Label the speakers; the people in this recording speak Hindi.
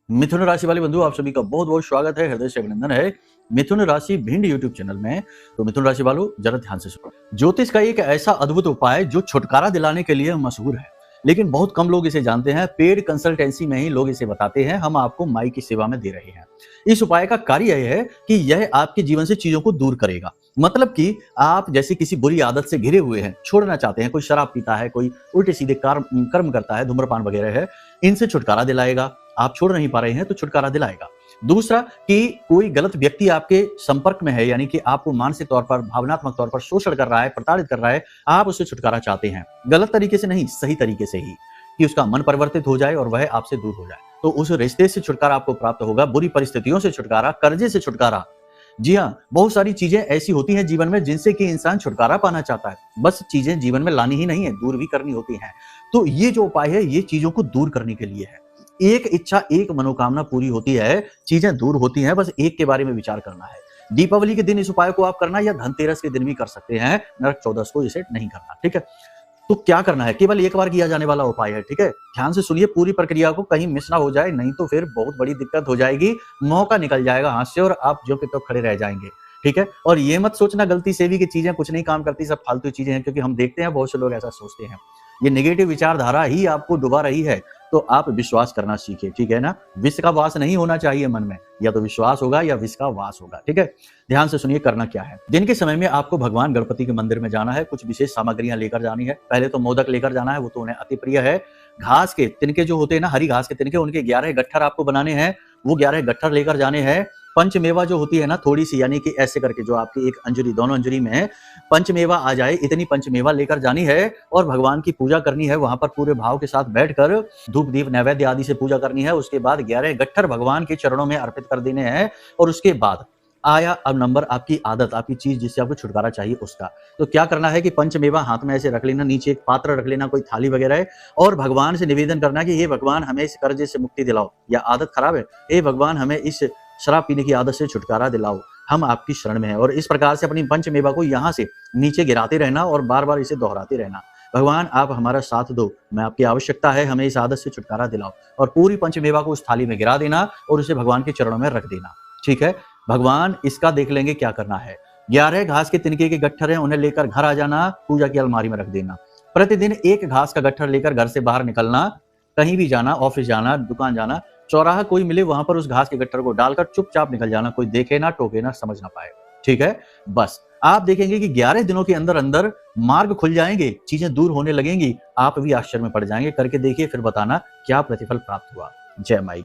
Speaker 1: मिथुन राशि वाले बंधु, आप सभी का बहुत बहुत स्वागत है, हृदय से अभिनंदन है मिथुन राशि भिंड यूट्यूब चैनल में। तो मिथुन राशि वालों, जरा ध्यान से सुनो। ज्योतिष का एक ऐसा अद्भुत उपाय जो छुटकारा दिलाने के लिए मशहूर है, लेकिन बहुत कम लोग इसे जानते हैं। पेड कंसल्टेंसी में ही लोग इसे बताते हैं, हम आपको माई की सेवा में दे रहे हैं। इस उपाय का कार्य यह है कि यह आपके जीवन से चीजों को दूर करेगा। मतलब कि आप जैसे किसी बुरी आदत से घिरे हुए हैं, छोड़ना चाहते हैं, कोई शराब पीता है, कोई उल्टे सीधे कर्म करता है, धूम्रपान वगैरह है, इनसे छुटकारा दिलाएगा। आप छोड़ नहीं पा रहे हैं तो छुटकारा दिलाएगा। दूसरा कि कोई गलत व्यक्ति आपके संपर्क में है, यानी कि आपको मानसिक तौर पर, भावनात्मक तौर पर शोषण कर रहा है, प्रताड़ित कर रहा है, आप उससे छुटकारा चाहते हैं, गलत तरीके से नहीं, सही तरीके से ही, कि उसका मन परिवर्तित हो जाए और वह आपसे दूर हो जाए, तो उस रिश्ते से छुटकारा आपको प्राप्त होगा। बुरी परिस्थितियों से छुटकारा, कर्जे से छुटकारा। जी हाँ, बहुत सारी चीजें ऐसी होती हैं जीवन में जिनसे कि इंसान छुटकारा पाना चाहता है, बस चीजें जीवन में लानी ही नहीं है, दूर भी करनी होती हैं। तो ये जो उपाय है, ये चीजों को दूर करने के लिए है। एक इच्छा, एक मनोकामना पूरी होती है, चीजें दूर होती हैं, बस एक के बारे में विचार करना है। दीपावली के दिन इस उपाय को आप करना, या धनतेरस के दिन भी कर सकते हैं, नरक चौदस को इसे नहीं करना, ठीक है। तो क्या करना है, केवल एक बार किया जाने वाला उपाय है, ठीक है। ध्यान से सुनिए पूरी प्रक्रिया को, कहीं मिस ना हो जाए, नहीं तो फिर बहुत बड़ी दिक्कत हो जाएगी, मौका निकल जाएगा हाथ से और आप जो के तो खड़े रह जाएंगे, ठीक है। और ये मत सोचना गलती से भी कि चीजें कुछ नहीं काम करती, सब फालतू चीजें हैं, क्योंकि हम देखते हैं बहुत से लोग ऐसा सोचते हैं। ये नेगेटिव विचारधारा ही आपको डुबा रही है, तो आप विश्वास करना सीखिए, ठीक है ना। विष का वास नहीं होना चाहिए मन में, या तो विश्वास होगा या विष का वास होगा, ठीक है। ध्यान से सुनिए करना क्या है। दिन के समय में आपको भगवान गणपति के मंदिर में जाना है, कुछ विशेष सामग्रियां लेकर जानी है। पहले तो मोदक लेकर जाना है, वो तो उन्हें अति प्रिय है। घास के तिनके जो होते हैं ना, हरी घास के तिनके, उनके 11 गट्ठर आपको बनाने हैं, वो 11 गट्ठर लेकर जाने हैं। पंचमेवा जो होती है ना, थोड़ी सी, यानी कि ऐसे करके जो आपकी एक अंजलि, दोनों अंजलि में पंचमेवा आ जाए, इतनी पंचमेवा लेकर जानी है और भगवान की पूजा करनी है। वहां पर पूरे भाव के साथ बैठकर धूप दीप नैवेद्य आदि से पूजा करनी है। उसके बाद 11 गट्ठर भगवान के चरणों में अर्पित कर देने हैं। और उसके बाद आया अब नंबर आपकी आदत, आपकी चीज जिससे आपको छुटकारा चाहिए उसका। तो क्या करना है कि पंचमेवा हाथ में ऐसे रख लेना, नीचे एक पात्र रख लेना, कोई थाली वगैरह है, और भगवान से निवेदन करना कि हे भगवान, हमें इस कर्जे से मुक्ति दिलाओ, या आदत खराब है, हे भगवान, हमें इस शराब पीने की आदत से छुटकारा दिलाओ, हम आपकी शरण में हैं। और इस प्रकार से अपनी पंचमेवा को यहाँ से नीचे गिराते रहना और बार बार इसे दोहराते रहना। भगवान, आप हमारा साथ दो, मैं आपकी आवश्यकता है, हमें इस आदत से छुटकारा दिलाओ। और पूरी पंचमेवा को उस थाली में गिरा देना और उसे भगवान के चरणों में रख देना, ठीक है। भगवान इसका देख लेंगे क्या करना है। 11 घास के तिनके के गट्ठर हैं, उन्हें लेकर घर आ जाना, पूजा की अलमारी में रख देना। प्रतिदिन एक घास का गट्ठर लेकर घर से बाहर निकलना, कहीं भी जाना, ऑफिस जाना, दुकान जाना, चौराहा कोई मिले वहां पर उस घास के गट्ठर को डालकर चुपचाप निकल जाना, कोई देखे ना, टोके ना, समझ ना पाए, ठीक है। बस आप देखेंगे कि 11 दिनों के अंदर अंदर मार्ग खुल जाएंगे, चीजें दूर होने लगेंगी, आप भी आश्चर्य में पड़ जाएंगे। करके देखिए, फिर बताना क्या प्रतिफल प्राप्त हुआ। जय माई।